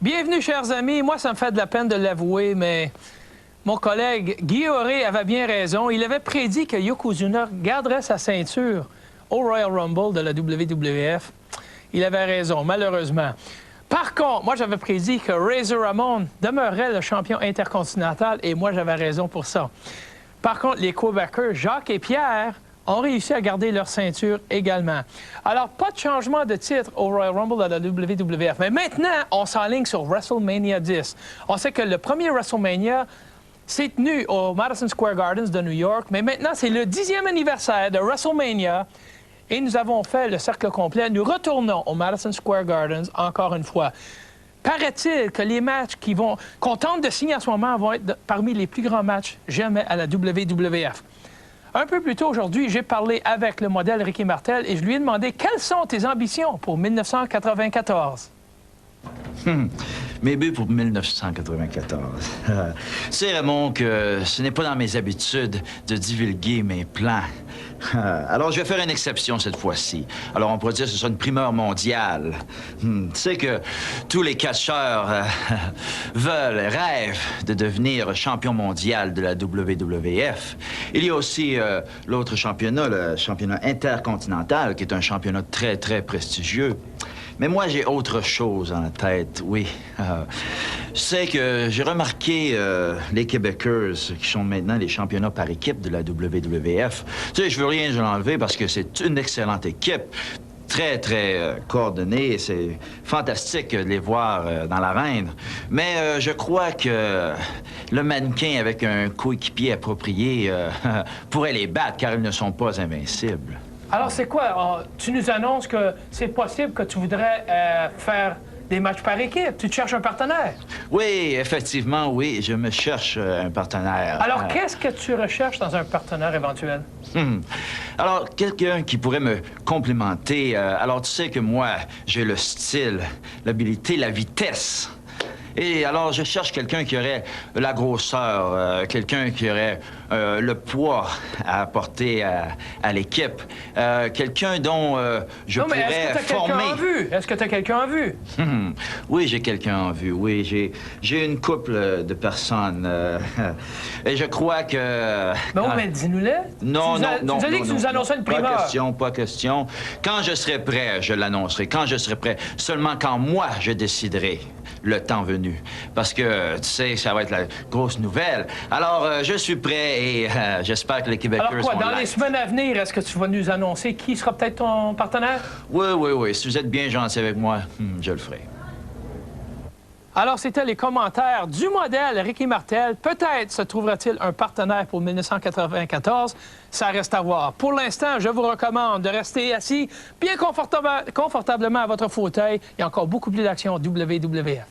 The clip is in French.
Bienvenue, chers amis. Moi, ça me fait de la peine de l'avouer, mais mon collègue Guy Auré avait bien raison. Il avait prédit que Yokozuna garderait sa ceinture au Royal Rumble de la WWF. Il avait raison, malheureusement. Par contre, moi, j'avais prédit que Razor Ramon demeurerait le champion intercontinental et moi, j'avais raison pour ça. Par contre, les Québécois, Jacques et Pierre, ont réussi à garder leur ceinture également. Alors, pas de changement de titre au Royal Rumble de la WWF. Mais maintenant, on s'enligne sur WrestleMania 10. On sait que le premier WrestleMania s'est tenu au Madison Square Gardens de New York, mais maintenant, c'est le 10e anniversaire de WrestleMania et nous avons fait le cercle complet. Nous retournons au Madison Square Gardens encore une fois. Paraît-il que les matchs qu'on tente de signer en ce moment vont être parmi les plus grands matchs jamais à la WWF. Un peu plus tôt aujourd'hui, j'ai parlé avec le modèle Ricky Martel et je lui ai demandé quelles sont tes ambitions pour 1994. Mes buts pour 1994. C'est, Raymond, que ce n'est pas dans mes habitudes de divulguer mes plans. Alors, je vais faire une exception cette fois-ci. Alors, on pourrait dire que ce sera une primeur mondiale. Tu sais que tous les catcheurs rêvent de devenir champion mondial de la WWF. Il y a aussi l'autre championnat, le championnat intercontinental, qui est un championnat très, très prestigieux. Mais moi, j'ai autre chose en tête, oui. Je sais que j'ai remarqué les Québécois qui sont maintenant les championnats par équipe de la WWF. Tu sais, je veux rien l'enlever parce que c'est une excellente équipe. Très, très coordonnée. C'est fantastique de les voir dans l'arène. Mais je crois que le mannequin avec un coéquipier approprié pourrait les battre car ils ne sont pas invincibles. Alors, c'est quoi? Tu nous annonces que c'est possible que tu voudrais faire des matchs par équipe. Tu te cherches un partenaire. Oui, effectivement, oui. Je me cherche un partenaire. Alors, qu'est-ce que tu recherches dans un partenaire éventuel? Alors, quelqu'un qui pourrait me complémenter. Alors, tu sais que moi, j'ai le style, l'habilité, la vitesse. Et alors, je cherche quelqu'un qui aurait la grosseur, quelqu'un qui aurait le poids à apporter à l'équipe, quelqu'un dont je pourrais former. Est-ce que tu as quelqu'un en vue? Oui, j'ai quelqu'un en vue, oui. J'ai une couple de personnes. Et je crois que... Bon, mais dis-nous-le. Non. Tu nous as dit que tu nous annonçais une primeur. Pas question. Quand je serai prêt, je l'annoncerai. Quand je serai prêt. Seulement quand moi, je déciderai le temps venu. Parce que, tu sais, ça va être la grosse nouvelle. Alors, je suis prêt et j'espère que les Québécois sont là. Alors quoi, dans les semaines à venir, est-ce que tu vas nous annoncer qui sera peut-être ton partenaire? Oui. Si vous êtes bien gentil avec moi, je le ferai. Alors, c'était les commentaires du modèle Ricky Martel. Peut-être se trouvera-t-il un partenaire pour 1994. Ça reste à voir. Pour l'instant, je vous recommande de rester assis bien confortablement à votre fauteuil. Il y a encore beaucoup plus d'action WWF.